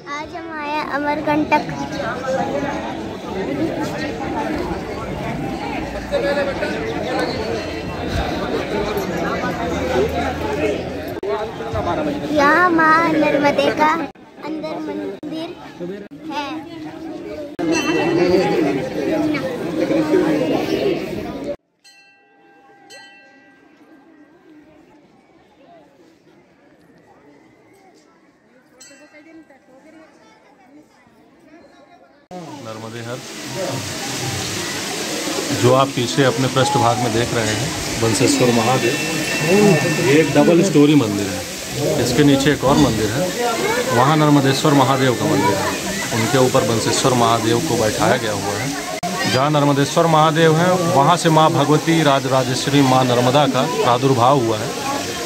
आज हम आए अमरकंटक। यहाँ माँ नर्मदे का अंदर मंदिर है। नर्मदे हर जो आप पीछे अपने पृष्ठभाग में देख रहे हैं बंसेश्वर महादेव, ये एक डबल स्टोरी मंदिर है। इसके नीचे एक और मंदिर है, वहाँ नर्मदेश्वर महादेव का मंदिर है। उनके ऊपर बंसेश्वर महादेव को बैठाया गया हुआ है। जहाँ नर्मदेश्वर महादेव हैं वहाँ से माँ भगवती राजराजेश्वरी माँ नर्मदा का प्रादुर्भाव हुआ है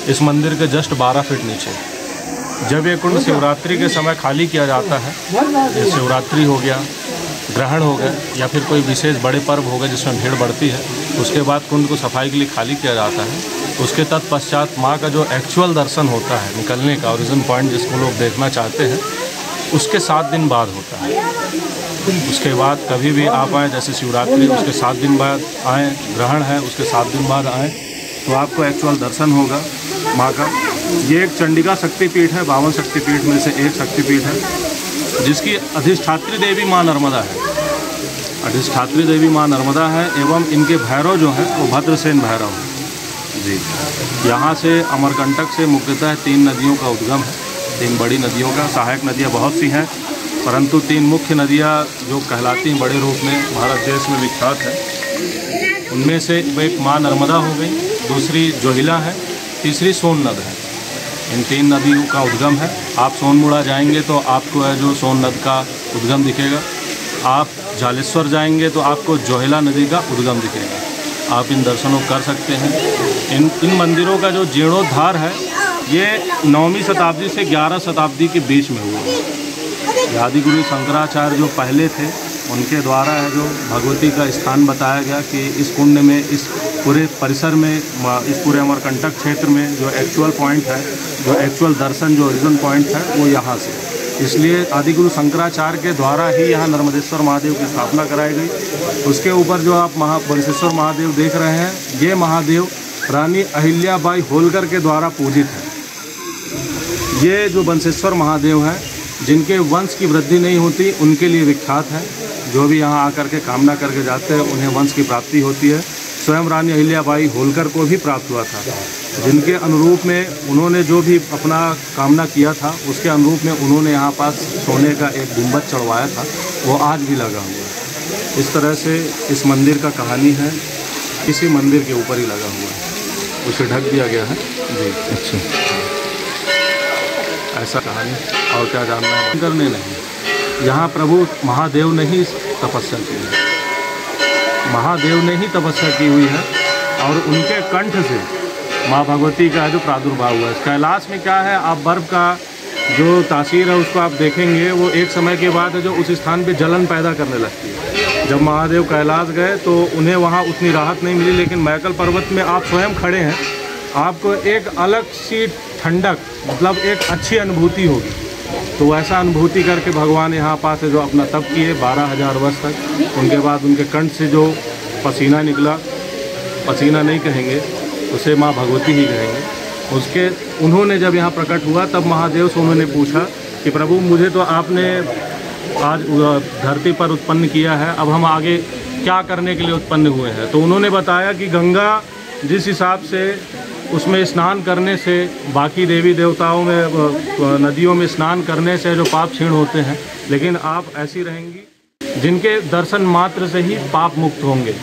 इस मंदिर के जस्ट 12 फीट नीचे। जब ये कुंड शिवरात्रि के समय खाली किया जाता है, ये शिवरात्रि हो गया, ग्रहण हो गया या फिर कोई विशेष बड़े पर्व हो गए जिसमें भीड़ बढ़ती है, उसके बाद कुंड को सफाई के लिए खाली किया जाता है। उसके तत्पश्चात माँ का जो एक्चुअल दर्शन होता है, निकलने का ओरिजिन पॉइंट जिसको लोग देखना चाहते हैं, उसके 7 दिन बाद होता है। उसके बाद कभी भी आप आएँ, जैसे शिवरात्रि उसके 7 दिन बाद आएँ, ग्रहण है उसके 7 दिन बाद आएँ, तो आपको एक्चुअल दर्शन होगा माँ का। ये एक चंडिका शक्तिपीठ है, 52 शक्तिपीठ में से एक शक्तिपीठ है, जिसकी अधिष्ठात्री देवी माँ नर्मदा है। अधिष्ठात्री देवी माँ नर्मदा है एवं इनके भैरव जो हैं वो भद्रसेन भैरव हैं जी। यहाँ से अमरकंटक से मुख्यतः 3 नदियों का उद्गम है, 3 बड़ी नदियों का। सहायक नदियाँ बहुत सी हैं, परंतु 3 मुख्य नदियाँ जो कहलाती हैं बड़े रूप में भारत देश में विख्यात है, उनमें से एक माँ नर्मदा हो गई, दूसरी जोहिला है, तीसरी सोन नद है। इन 3 नदियों का उद्गम है। आप सोनमुड़ा जाएंगे तो आपको है जो सोन नद का उद्गम दिखेगा। आप जालेश्वर जाएंगे तो आपको जोहिला नदी का उद्गम दिखेगा। आप इन दर्शनों कर सकते हैं। इन मंदिरों का जो जीर्णोद्धार है ये 9वीं शताब्दी से 11 शताब्दी के बीच में हुआ है। आदिगुरु शंकराचार्य जो पहले थे उनके द्वारा है जो भगवती का स्थान बताया गया कि इस कुंड में, इस पूरे परिसर में, इस पूरे अमरकंटक क्षेत्र में जो एक्चुअल पॉइंट है, जो एक्चुअल दर्शन, जो ओरिजिनल पॉइंट है वो यहाँ से। इसलिए आदिगुरु शंकराचार्य के द्वारा ही यहाँ नर्मदेश्वर महादेव की स्थापना कराई गई। उसके ऊपर जो आप बंसेश्वर महादेव देख रहे हैं, ये महादेव रानी अहिल्याबाई होलकर के द्वारा पूजित है। ये जो बंसेश्वर महादेव हैं, जिनके वंश की वृद्धि नहीं होती उनके लिए विख्यात है। जो भी यहाँ आकर के कामना करके जाते हैं उन्हें वंश की प्राप्ति होती है। स्वयं रानी अहिल्याबाई होलकर को भी प्राप्त हुआ था, जिनके अनुरूप में उन्होंने जो भी अपना कामना किया था उसके अनुरूप में उन्होंने यहाँ पास सोने का एक गुंबद चढ़वाया था, वो आज भी लगा हुआ है। इस तरह से इस मंदिर का कहानी है, इसी मंदिर के ऊपर ही लगा हुआ है, उसे ढक दिया गया है जी। अच्छा, ऐसा कहानी। और क्या जानना है? करने नहीं, यहाँ प्रभु महादेव ने ही तपस्या की है, महादेव ने ही तपस्या की हुई है और उनके कंठ से माँ भगवती का जो प्रादुर्भाव हुआ है। कैलाश में क्या है, आप बर्फ़ का जो तासीर है उसको आप देखेंगे, वो एक समय के बाद जो उस स्थान पे जलन पैदा करने लगती है। जब महादेव कैलाश गए तो उन्हें वहाँ उतनी राहत नहीं मिली, लेकिन मैकल पर्वत में आप स्वयं खड़े हैं, आपको एक अलग सी ठंडक, मतलब एक अच्छी अनुभूति होगी। तो वैसा अनुभूति करके भगवान यहाँ पास जो अपना तप किए 12,000 वर्ष तक। उनके बाद उनके कंठ से जो पसीना निकला, पसीना नहीं कहेंगे उसे माँ भगवती ही कहेंगे, उसके उन्होंने जब यहाँ प्रकट हुआ तब महादेव से उन्होंने पूछा कि प्रभु मुझे तो आपने आज धरती पर उत्पन्न किया है, अब हम आगे क्या करने के लिए उत्पन्न हुए हैं। तो उन्होंने बताया कि गंगा जिस हिसाब से उसमें स्नान करने से, बाकी देवी देवताओं में नदियों में स्नान करने से जो पाप क्षीण होते हैं, लेकिन आप ऐसी रहेंगी जिनके दर्शन मात्र से ही पाप मुक्त होंगे।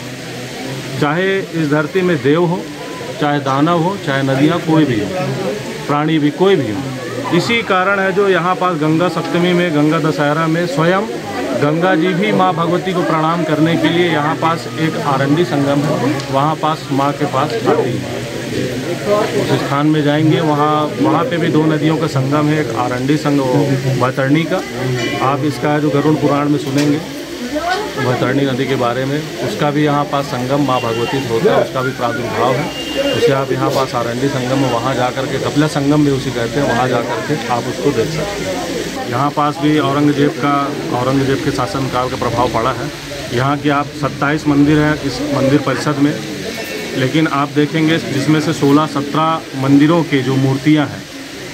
चाहे इस धरती में देव हो, चाहे दानव हो, चाहे नदियाँ, कोई भी हो, प्राणी भी, कोई भी हो। इसी कारण है जो यहाँ पास गंगा सप्तमी में, गंगा दशहरा में स्वयं गंगा जी भी माँ भगवती को प्रणाम करने के लिए यहाँ पास एक आरंडी संगम है, वहाँ पास माँ के पास आती है। उस स्थान में जाएंगे, वहाँ पे भी 2 नदियों का संगम है, एक आरंडी संगम बैतरणी का, आप इसका जो गरुड़ पुराण में सुनेंगे। वैतरणी नदी के बारे में, उसका भी यहाँ पास संगम माँ भगवती से होता है, उसका भी प्रादुर्भाव है। उसे आप यहाँ पास आरंडी संगम में वहाँ जा कर के, कपिला संगम भी उसी कहते हैं, वहाँ जा कर के आप उसको देख सकते हैं। यहाँ पास भी औरंगजेब के शासनकाल का प्रभाव पड़ा है। यहाँ के आप 27 मंदिर हैं इस मंदिर परिषद में, लेकिन आप देखेंगे जिसमें से 16-17 मंदिरों के जो मूर्तियाँ हैं,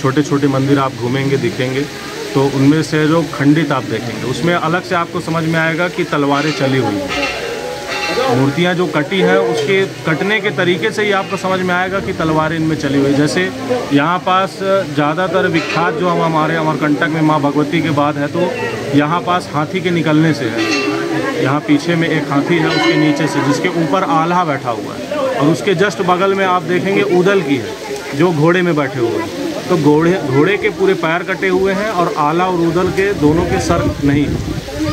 छोटे छोटे मंदिर आप घूमेंगे दिखेंगे, तो उनमें से जो खंडित आप देखेंगे उसमें अलग से आपको समझ में आएगा कि तलवारें चली हुई हैं। मूर्तियाँ जो कटी हैं उसके कटने के तरीके से ही आपको समझ में आएगा कि तलवारें इनमें चली हुई। जैसे यहाँ पास ज़्यादातर विख्यात जो हम हमारे अमरकंटक में माँ भगवती के बाद है, तो यहाँ पास हाथी के निकलने से है। यहाँ पीछे में एक हाथी है, उसके नीचे से, जिसके ऊपर आल्हा बैठा हुआ है, और उसके जस्ट बगल में आप देखेंगे ऊदल की है जो घोड़े में बैठे हुए हैं। तो घोड़े के पूरे पैर कटे हुए हैं और आला और ऊदल के दोनों के सर नहीं।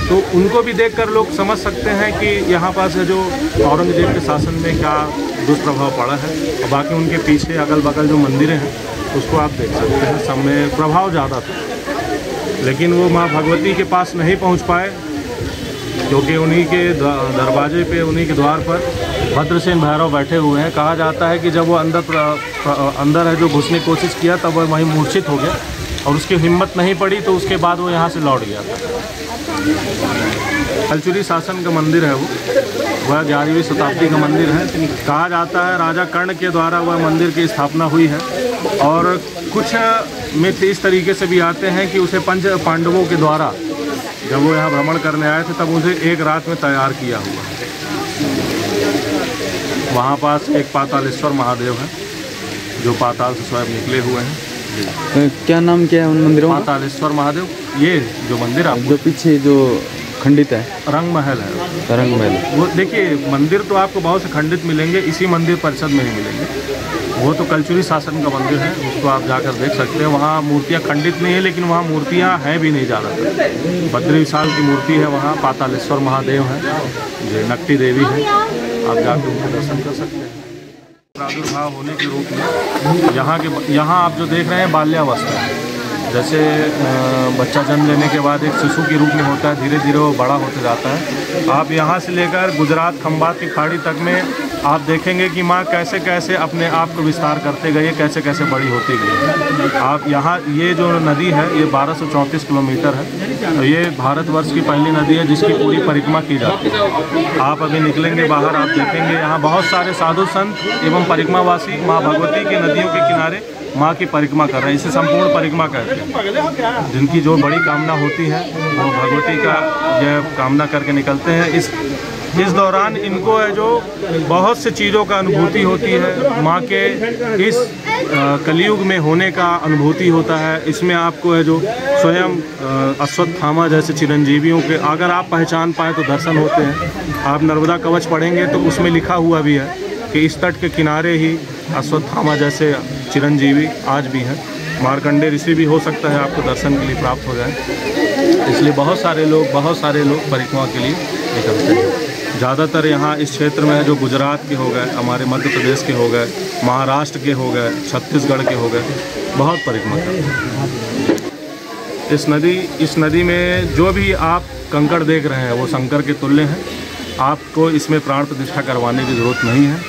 तो उनको भी देखकर लोग समझ सकते हैं कि यहाँ पास जो औरंगजेब के शासन में क्या दुष्प्रभाव पड़ा है। और बाकी उनके पीछे अगल बगल जो मंदिरें हैं उसको आप देख सकते हैं, सब में प्रभाव ज़्यादा था, लेकिन वो माँ भगवती के पास नहीं पहुँच पाए, क्योंकि उन्हीं के दरवाजे पे, उन्हीं के द्वार पर भद्रसेन भैरव बैठे हुए हैं। कहा जाता है कि जब वो अंदर है जो घुसने की कोशिश किया, तब वह वहीं मूर्छित हो गया और उसकी हिम्मत नहीं पड़ी, तो उसके बाद वो यहाँ से लौट गया था। कलचुरी शासन का मंदिर है वो, वह 11वीं शताब्दी का मंदिर है। कहा जाता है राजा कर्ण के द्वारा वह मंदिर की स्थापना हुई है, और कुछ मिथ इस तरीके से भी आते हैं कि उसे पंच पांडवों के द्वारा जब वो यहाँ भ्रमण करने आए थे, तब उसे एक रात में तैयार किया हुआ है। वहाँ पास एक पातालेश्वर महादेव है जो पाताल से स्वयं निकले हुए हैं। क्या नाम क्या है उन मंदिरों का? पातालेश्वर महादेव। ये जो मंदिर आप जो पीछे जो खंडित है, रंग महल है। रंग महल, वो देखिए मंदिर तो आपको बहुत से खंडित मिलेंगे, इसी मंदिर परिषद में ही मिलेंगे। वो तो कलचुरी शासन का मंदिर है, उसको आप जाकर देख सकते हैं। वहाँ मूर्तियाँ खंडित नहीं है, लेकिन वहाँ मूर्तियाँ हैं भी नहीं ज़्यादातर। बद्री विशाल की मूर्ति है वहाँ, पातालेश्वर महादेव है, जो नकटी देवी है, आप जाकर उनके दर्शन कर सकते हैं। प्रादुर्भाव होने के रूप में यहाँ आप जो देख रहे हैं बाल्यावस्था है। जैसे बच्चा जन्म लेने के बाद एक शिशु के रूप में होता है, धीरे धीरे वो बड़ा होते जाता है। आप यहाँ से लेकर गुजरात खंबात की खाड़ी तक में आप देखेंगे कि माँ कैसे कैसे अपने आप को विस्तार करते गए, कैसे कैसे बड़ी होती गई। आप यहाँ ये जो नदी है ये 1234 किलोमीटर है, तो ये भारतवर्ष की पहली नदी है जिसकी पूरी परिक्रमा की जाती है। आप अभी निकलेंगे बाहर, आप देखेंगे यहाँ बहुत सारे साधु संत एवं परिक्रमावासी माँ भगवती की नदियों के किनारे माँ की परिक्रमा कर रहे हैं। इसे संपूर्ण परिक्रमा कहते हैं। जिनकी जो बड़ी कामना होती है वो भगवती का यह कामना करके निकलते हैं। इस दौरान इनको है जो बहुत से चीज़ों का अनुभूति होती है। माँ के इस कलयुग में होने का अनुभूति होता है। इसमें आपको है जो स्वयं अश्वत्थामा जैसे चिरंजीवियों के अगर आप पहचान पाएँ तो दर्शन होते हैं। आप नर्मदा कवच पढ़ेंगे तो उसमें लिखा हुआ भी है कि इस तट के किनारे ही अश्वत्थामा जैसे चिरंजीवी आज भी हैं। मार्कंडेय ऋषि भी हो सकता है आपको दर्शन के लिए प्राप्त हो जाए। इसलिए बहुत सारे लोग परिक्रमा के लिए निकलते हैं। ज़्यादातर यहाँ इस क्षेत्र में है जो गुजरात के हो गए, हमारे मध्य प्रदेश के हो गए, महाराष्ट्र के हो गए, छत्तीसगढ़ के हो गए, बहुत परिक्रमा करते हैं। इस नदी में जो भी आप कंकड़ देख रहे हैं वो शंकर के तुल्य हैं। आपको इसमें प्राण प्रतिष्ठा करवाने की ज़रूरत नहीं है।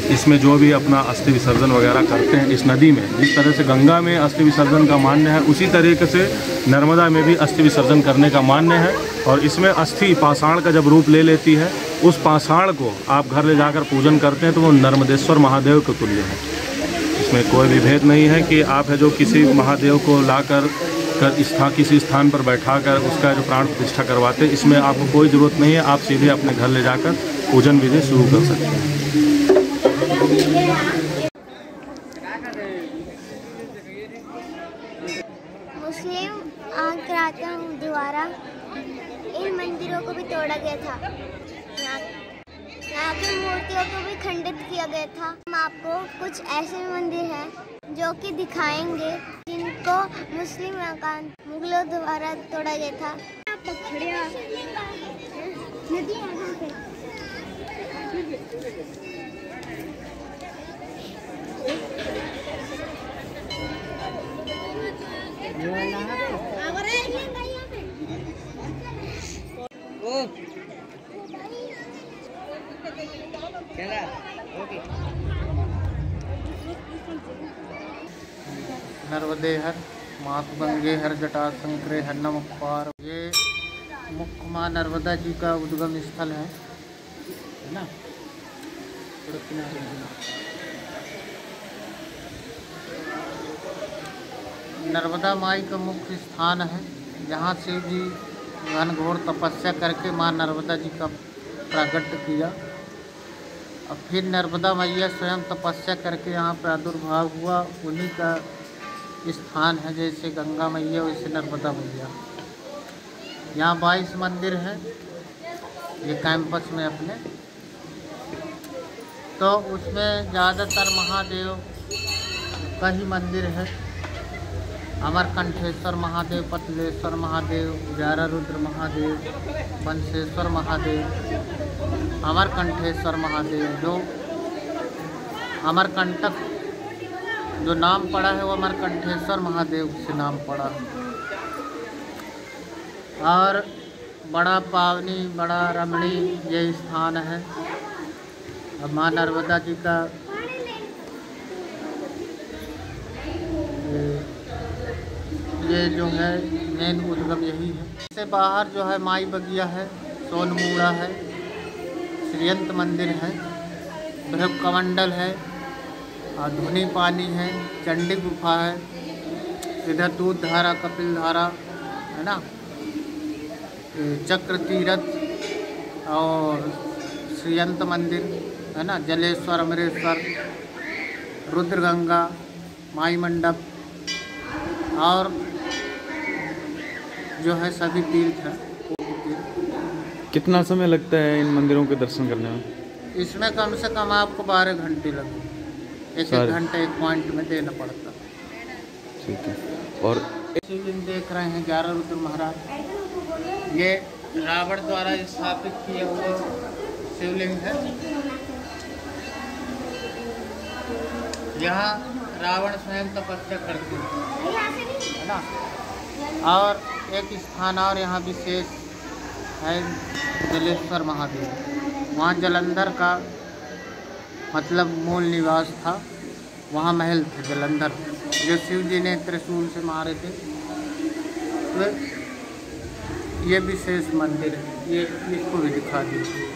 इसमें जो भी अपना अस्थि विसर्जन वगैरह करते हैं इस नदी में, जिस तरह से गंगा में अस्थि विसर्जन का मान्य है, उसी तरीके से नर्मदा में भी अस्थि विसर्जन करने का मान्य है। और इसमें अस्थि पाषाण का जब रूप ले लेती है, उस पाषाण को आप घर ले जाकर पूजन करते हैं तो वो नर्मदेश्वर महादेव के तुल्य है। इसमें कोई भी भेद नहीं है कि आप है जो किसी महादेव को लाकर किसी स्थान पर बैठाकर उसका जो प्राण प्रतिष्ठा करवाते हैं, इसमें आपको कोई ज़रूरत नहीं है। आप सीधे अपने घर ले जाकर पूजन विधि शुरू कर सकते हैं। मुस्लिम आक्रांताओं द्वारा इन मंदिरों को भी तोड़ा गया था। यहाँ की मूर्तियों को भी खंडित किया गया था। हम आपको कुछ ऐसे मंदिर हैं जो कि दिखाएंगे जिनको मुस्लिम मुगलों द्वारा तोड़ा गया था। नर्मदे हर मातु गंगे हर जटा संक्रे हर नमः पार। ये मुख्य माँ नर्मदा जी का उद्गम स्थल है ना। नर्मदा माई का मुख्य स्थान है जहाँ शिव जी घनघोर तपस्या करके माँ नर्मदा जी का प्रागट्य किया। और फिर नर्मदा मैया स्वयं तपस्या करके यहाँ प्रादुर्भाव हुआ। उन्हीं का स्थान है, जैसे गंगा मैया वैसे नर्मदा मैया। यहाँ 22 मंदिर हैं ये कैंपस में अपने। तो उसमें ज़्यादातर महादेव का ही मंदिर है। अमरकंठेश्वर महादेव, पतलेश्वर महादेव, ग्यारह रुद्र महादेव, बंसेश्वर महादेव, अमरकंठेश्वर महादेव। जो अमरकंटक जो नाम पड़ा है वो अमरकंठेश्वर महादेव से नाम पड़ा है। और बड़ा पावनी बड़ा रमणीय ये स्थान है। और माँ नर्मदा जी का ये जो है मेन उद्गम यही है। इससे बाहर जो है माई बगिया है, सोनमूड़ा है, श्रीयंत मंदिर है, भृगकमंडल है, धुनी पानी है, चंडी गुफा है, इधर दूध धारा, कपिल धारा है ना, चक्र तीरथ और श्रीयंत मंदिर है ना, जलेश्वर, अमरेश्वर, रुद्रगंगा, माई मंडप और जो है सभी तीर्थ है। कितना समय लगता है इन मंदिरों के दर्शन करने में? इसमें कम से कम आपको 12 घंटे लगेंगे। एक घंटे एक पॉइंट में देना पड़ता। ठीक है। और शिवलिंग देख रहे हैं 11 रुद्र महाराज। ये रावण द्वारा स्थापित किया हुआ शिवलिंग है। यहाँ रावण स्वयं तपस्या करते हैं है ना। और एक स्थान और यहाँ विशेष है जलेश्वर महादेव। वहाँ जलंधर का मतलब मूल निवास था, वहाँ महल थे जलंधर, जो शिव जी ने त्रिशूल से मारे थे। तो ये विशेष मंदिर है, ये इसको भी दिखा दीजिए।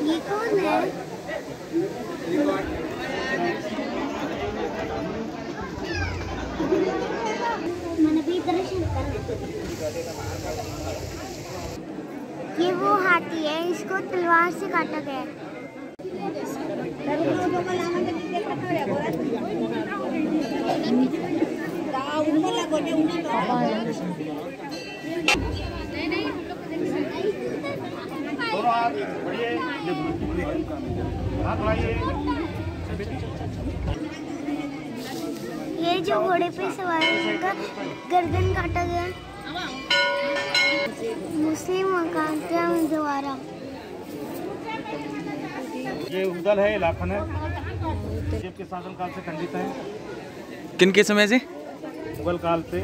ये कौन है? मैंने भी दर्शन कर। ये वो हाथी है, इसको तलवार से काटा गया है। ये जो घोड़े पे सवार है उनका गर्दन काटा गया मुस्लिम आकांक्षा द्वारा। ये उदल है, लाखन है, ये के शासन काल से खंडित है। किन के समय से? मुगल काल से।